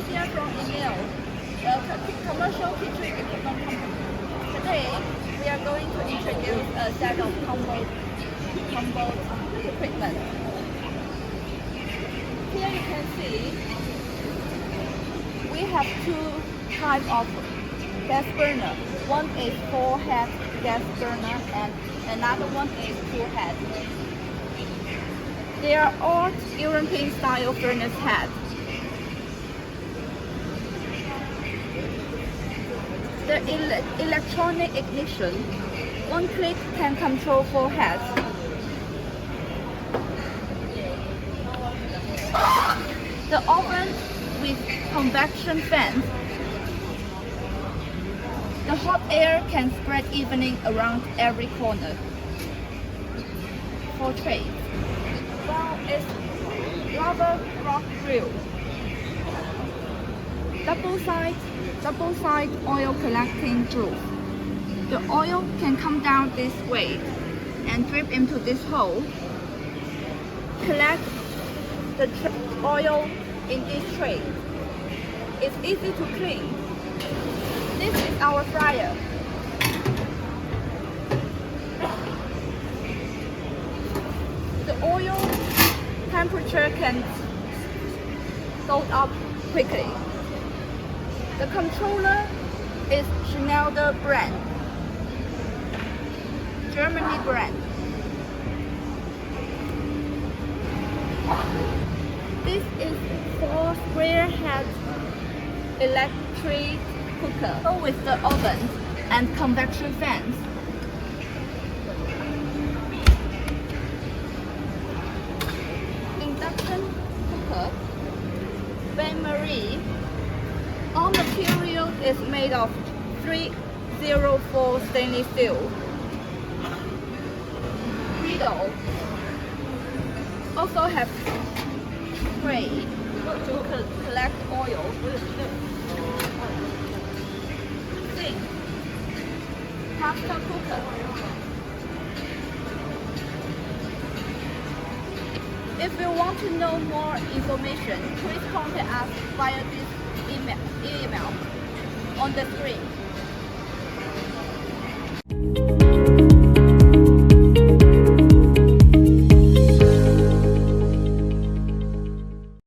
here from INEO, the commercial catering equipment company. Today, we are going to introduce a set of combo equipment. Here you can see we have two types of gas burner. One is 4-head gas burner and another one is 2-head. They are all European style furnace heads. The electronic ignition, one click can control 4 heads. The oven with convection fans. The hot air can spread evenly around every corner. 4 trays. Well, it's rubber rock grill. Double side oil collecting groove. The oil can come down this way and drip into this hole. Collect the oil in this tray. It's easy to clean. This is our fryer. The oil temperature can go up quickly. The controller is Schneider brand, Germany brand. This is 4 square head electric cooker with the oven and convection fans. Induction cooker, bain-marie. All material is made of 304 stainless steel. Griddle also have tray to collect oil. Sink, pasta cooker. If you want to know more information, please contact us via this email on the screen.